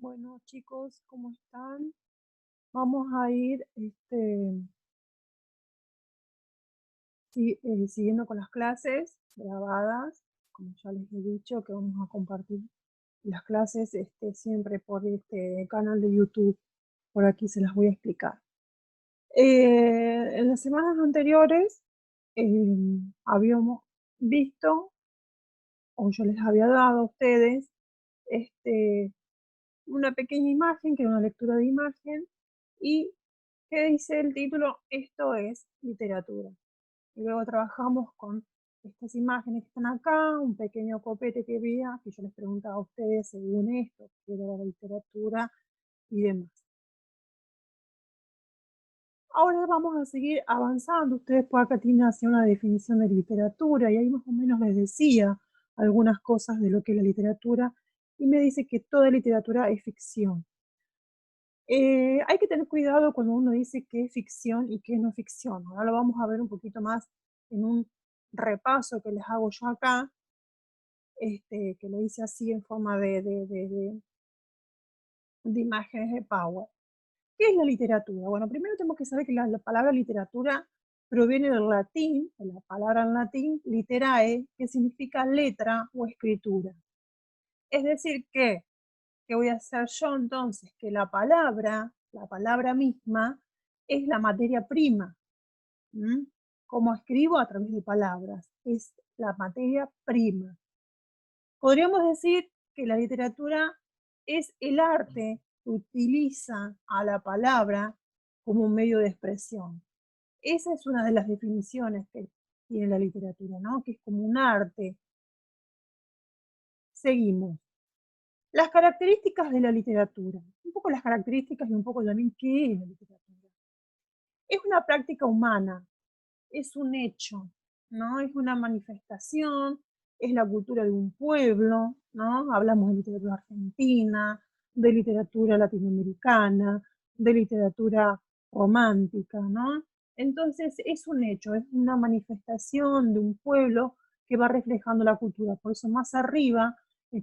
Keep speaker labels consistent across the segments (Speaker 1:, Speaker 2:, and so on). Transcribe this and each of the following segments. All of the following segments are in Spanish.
Speaker 1: Bueno, chicos, ¿cómo están? Vamos a ir siguiendo con las clases grabadas, como ya les he dicho, que vamos a compartir las clases siempre por este canal de YouTube. Por aquí se las voy a explicar. En las semanas anteriores habíamos visto, o yo les había dado a ustedes, este, una pequeña imagen, que era una lectura de imagen, y que dice el título, esto es literatura. Y luego trabajamos con estas imágenes que están acá, un pequeño copete que había, que yo les preguntaba a ustedes según esto, qué era la literatura y demás. Ahora vamos a seguir avanzando. Ustedes por acá tienen así una definición de literatura y ahí más o menos les decía algunas cosas de lo que es la literatura y me dice que toda literatura es ficción. Hay que tener cuidado cuando uno dice qué es ficción y qué no es ficción. Ahora lo vamos a ver un poquito más en un repaso que les hago yo acá, que lo hice así en forma de imágenes de Power. ¿Qué es la literatura? Bueno, primero tenemos que saber que la palabra literatura proviene del latín, de la palabra en latín, literae, que significa letra o escritura. Es decir, que ¿qué voy a hacer yo entonces? Que la palabra misma, es la materia prima. ¿Mm? Como escribo a través de palabras, es la materia prima. Podríamos decir que la literatura es el arte que utiliza a la palabra como un medio de expresión. Esa es una de las definiciones que tiene la literatura, ¿no? Que es como un arte. Seguimos. Las características de la literatura. Un poco las características y un poco también qué es la literatura. Es una práctica humana, es un hecho, ¿no? Es una manifestación, es la cultura de un pueblo, ¿no? Hablamos de literatura argentina, de literatura latinoamericana, de literatura romántica, ¿no? Entonces es un hecho, es una manifestación de un pueblo que va reflejando la cultura. Por eso más arriba,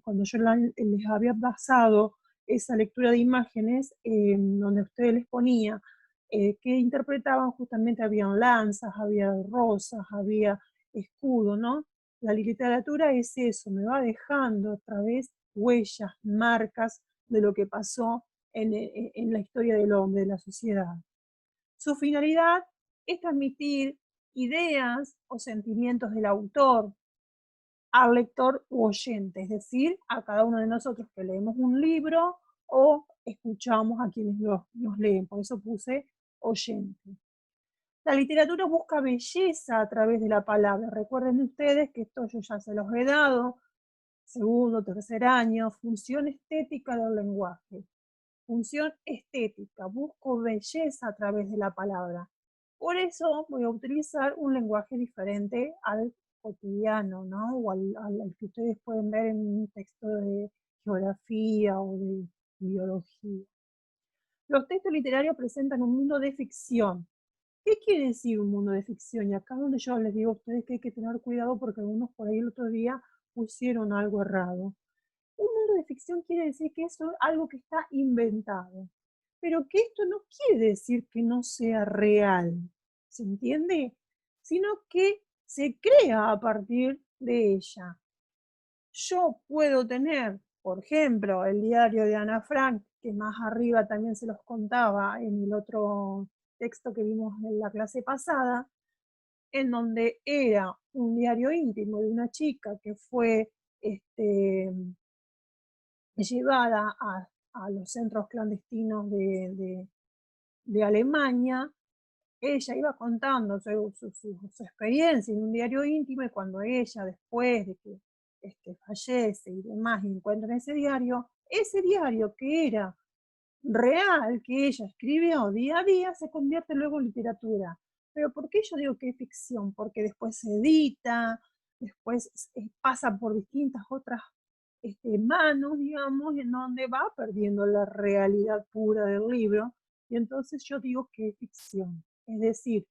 Speaker 1: cuando yo les había pasado esa lectura de imágenes, donde ustedes les ponía que interpretaban justamente, habían lanzas, había rosas, había escudo, ¿no? La literatura es eso, me va dejando a través huellas, marcas de lo que pasó en la historia del hombre, de la sociedad. Su finalidad es transmitir ideas o sentimientos del autor al lector u oyente, es decir, a cada uno de nosotros que leemos un libro o escuchamos a quienes nos leen. Por eso puse oyente. La literatura busca belleza a través de la palabra. Recuerden ustedes que esto yo ya se los he dado, segundo, tercer año, función estética del lenguaje. Función estética, busco belleza a través de la palabra. Por eso voy a utilizar un lenguaje diferente al cotidiano, ¿no? O al que ustedes pueden ver en un texto de geografía o de biología. Los textos literarios presentan un mundo de ficción. ¿Qué quiere decir un mundo de ficción? Y acá es donde yo les digo a ustedes que hay que tener cuidado porque algunos por ahí el otro día pusieron algo errado. Un mundo de ficción quiere decir que eso es algo que está inventado, pero que esto no quiere decir que no sea real, ¿se entiende? Sino que se crea a partir de ella. Yo puedo tener, por ejemplo, el diario de Ana Frank, que más arriba también se los contaba en el otro texto que vimos en la clase pasada, en donde era un diario íntimo de una chica que fue llevada a los centros clandestinos de Alemania. Ella iba contando su experiencia en un diario íntimo y cuando ella, después de que fallece y demás, y encuentra ese diario que era real, que ella escribió día a día, se convierte luego en literatura. Pero ¿por qué yo digo que es ficción? Porque después se edita, después pasa por distintas otras manos, digamos, en donde va perdiendo la realidad pura del libro, y entonces yo digo que es ficción, es decir,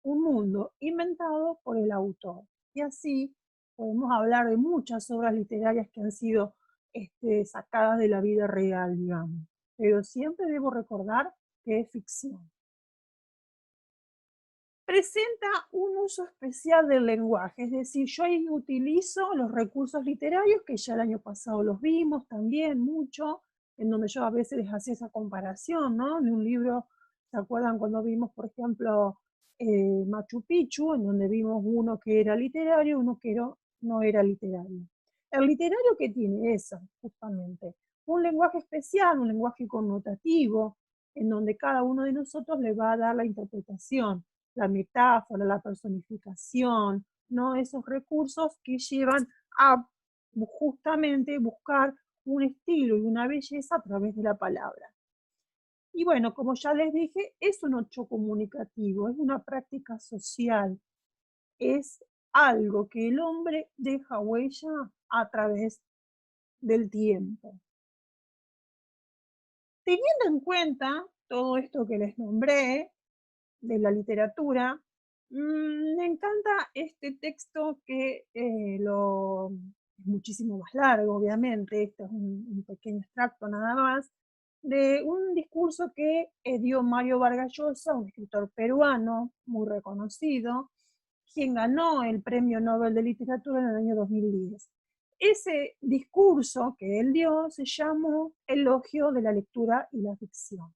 Speaker 1: un mundo inventado por el autor. Y así podemos hablar de muchas obras literarias que han sido sacadas de la vida real, digamos. Pero siempre debo recordar que es ficción. Presenta un uso especial del lenguaje, es decir, yo ahí utilizo los recursos literarios, que ya el año pasado los vimos también mucho, en donde yo a veces les hacía esa comparación, ¿no? De un libro, ¿se acuerdan cuando vimos, por ejemplo, Machu Picchu, en donde vimos uno que era literario, uno que no era literario? El literario que tiene eso, justamente, un lenguaje especial, un lenguaje connotativo, en donde cada uno de nosotros le va a dar la interpretación, la metáfora, la personificación, ¿no? Esos recursos que llevan a justamente buscar un estilo y una belleza a través de la palabra. Y bueno, como ya les dije, es un hecho comunicativo, es una práctica social, es algo que el hombre deja huella a través del tiempo. Teniendo en cuenta todo esto que les nombré de la literatura, me encanta este texto que es muchísimo más largo, obviamente, este es un pequeño extracto nada más, de un discurso que dio Mario Vargas Llosa, un escritor peruano muy reconocido, quien ganó el Premio Nobel de Literatura en el año 2010. Ese discurso que él dio se llamó Elogio de la lectura y la ficción.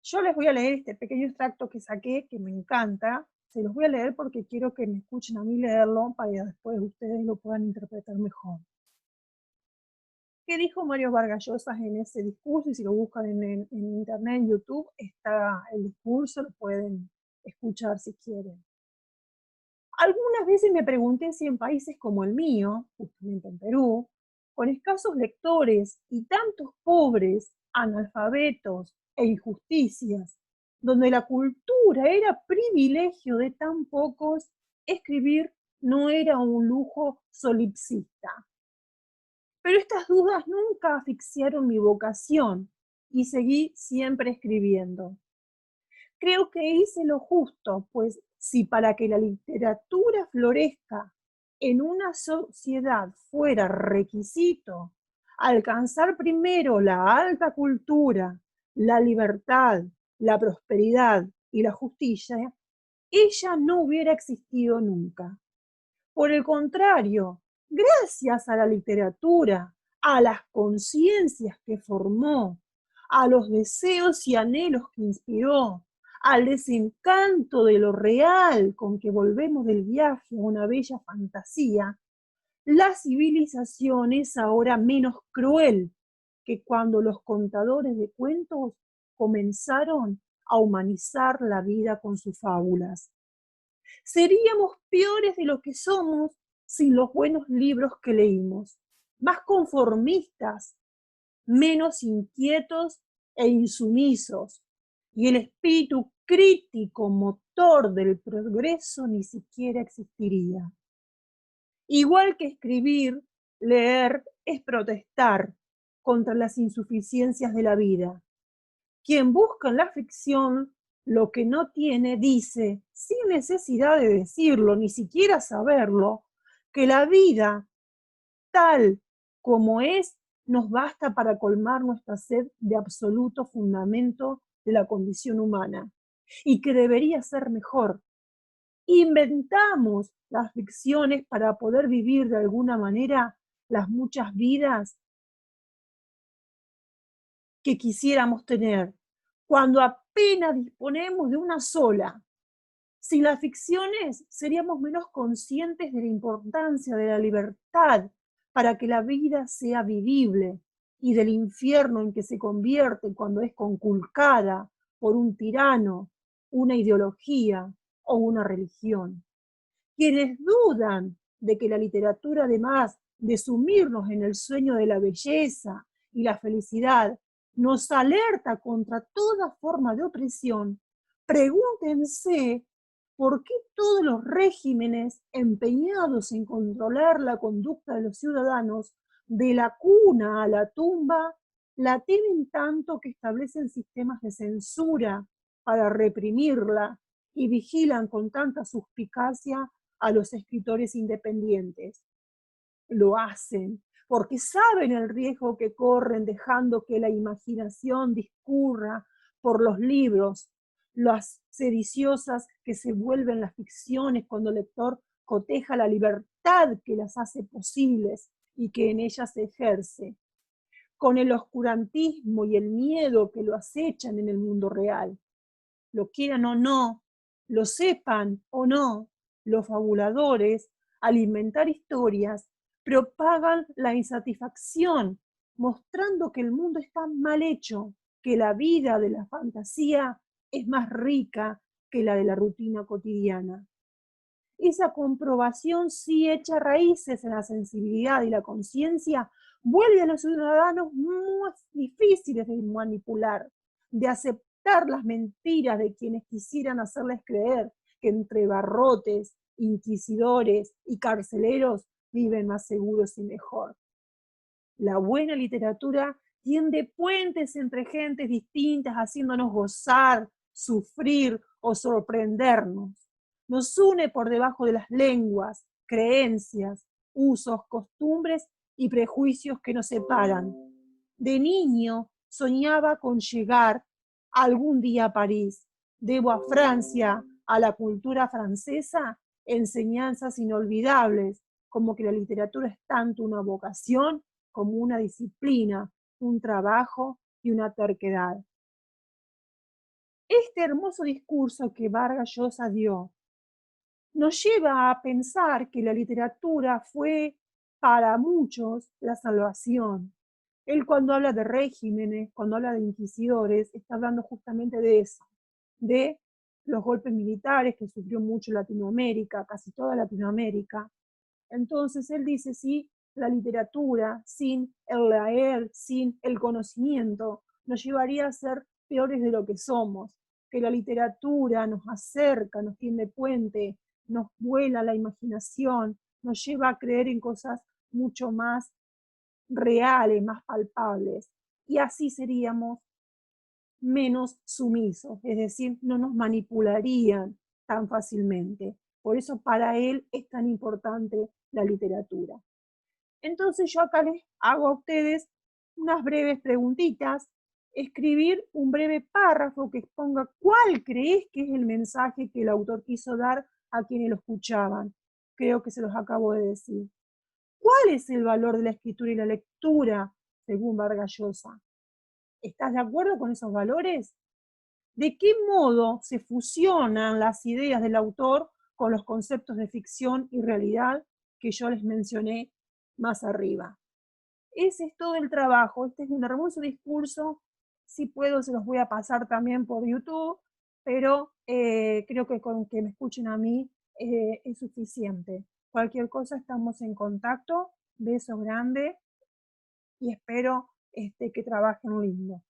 Speaker 1: Yo les voy a leer este pequeño extracto que saqué, que me encanta. Se los voy a leer porque quiero que me escuchen a mí leerlo para que después ustedes lo puedan interpretar mejor. ¿Qué dijo Mario Vargas Llosa en ese discurso? Y si lo buscan en internet, en YouTube, está el discurso, lo pueden escuchar si quieren. Algunas veces me pregunté si en países como el mío, justamente en Perú, con escasos lectores y tantos pobres, analfabetos e injusticias, donde la cultura era privilegio de tan pocos, escribir no era un lujo solipsista. Pero estas dudas nunca asfixiaron mi vocación y seguí siempre escribiendo. Creo que hice lo justo, pues si para que la literatura florezca en una sociedad fuera requisito alcanzar primero la alta cultura, la libertad, la prosperidad y la justicia, ella no hubiera existido nunca. Por el contrario, gracias a la literatura, a las conciencias que formó, a los deseos y anhelos que inspiró, al desencanto de lo real con que volvemos del viaje a una bella fantasía, la civilización es ahora menos cruel que cuando los contadores de cuentos comenzaron a humanizar la vida con sus fábulas. Seríamos peores de lo que somos sin los buenos libros que leímos, más conformistas, menos inquietos e insumisos, y el espíritu crítico motor del progreso ni siquiera existiría. Igual que escribir, leer es protestar contra las insuficiencias de la vida. Quien busca en la ficción lo que no tiene, dice, sin necesidad de decirlo, ni siquiera saberlo, que la vida, tal como es, nos basta para colmar nuestra sed de absoluto fundamento de la condición humana, y que debería ser mejor. Inventamos las ficciones para poder vivir de alguna manera las muchas vidas que quisiéramos tener, cuando apenas disponemos de una sola. Sin las ficciones seríamos menos conscientes de la importancia de la libertad para que la vida sea vivible y del infierno en que se convierte cuando es conculcada por un tirano, una ideología o una religión. Quienes dudan de que la literatura, además de sumirnos en el sueño de la belleza y la felicidad, nos alerta contra toda forma de opresión, pregúntense por qué todos los regímenes empeñados en controlar la conducta de los ciudadanos, de la cuna a la tumba, la temen tanto que establecen sistemas de censura para reprimirla y vigilan con tanta suspicacia a los escritores independientes. Lo hacen porque saben el riesgo que corren dejando que la imaginación discurra por los libros, las sediciosas que se vuelven las ficciones cuando el lector coteja la libertad que las hace posibles y que en ellas se ejerce, con el oscurantismo y el miedo que lo acechan en el mundo real. Lo quieran o no, lo sepan o no, los fabuladores, al inventar historias, propagan la insatisfacción, mostrando que el mundo está mal hecho, que la vida de la fantasía es más rica que la de la rutina cotidiana. Esa comprobación sí echa raíces en la sensibilidad y la conciencia, vuelve a los ciudadanos más difíciles de manipular, de aceptar las mentiras de quienes quisieran hacerles creer que entre barrotes, inquisidores y carceleros viven más seguros y mejor. La buena literatura tiende puentes entre gentes distintas, haciéndonos gozar, sufrir o sorprendernos. Nos une por debajo de las lenguas, creencias, usos, costumbres y prejuicios que nos separan. De niño soñaba con llegar algún día a París. Debo a Francia, a la cultura francesa, enseñanzas inolvidables, como que la literatura es tanto una vocación como una disciplina, un trabajo y una terquedad. Este hermoso discurso que Vargas Llosa dio nos lleva a pensar que la literatura fue para muchos la salvación. Él cuando habla de regímenes, cuando habla de inquisidores, está hablando justamente de eso, de los golpes militares que sufrió mucho Latinoamérica, casi toda Latinoamérica. Entonces él dice, sí, la literatura, sin el leer, sin el conocimiento, nos llevaría a ser peores de lo que somos, que la literatura nos acerca, nos tiende puente, nos vuela la imaginación, nos lleva a creer en cosas mucho más reales, más palpables, y así seríamos menos sumisos, es decir, no nos manipularían tan fácilmente. Por eso para él es tan importante la literatura. Entonces yo acá les hago a ustedes unas breves preguntitas, escribir un breve párrafo que exponga cuál crees que es el mensaje que el autor quiso dar a quienes lo escuchaban. Creo que se los acabo de decir. ¿Cuál es el valor de la escritura y la lectura, según Vargas Llosa? ¿Estás de acuerdo con esos valores? ¿De qué modo se fusionan las ideas del autor con los conceptos de ficción y realidad que yo les mencioné más arriba? Ese es todo el trabajo. Este es un hermoso discurso. Si puedo, se los voy a pasar también por YouTube, pero creo que con que me escuchen a mí es suficiente. Cualquier cosa, estamos en contacto. Beso grande y espero que trabajen lindo.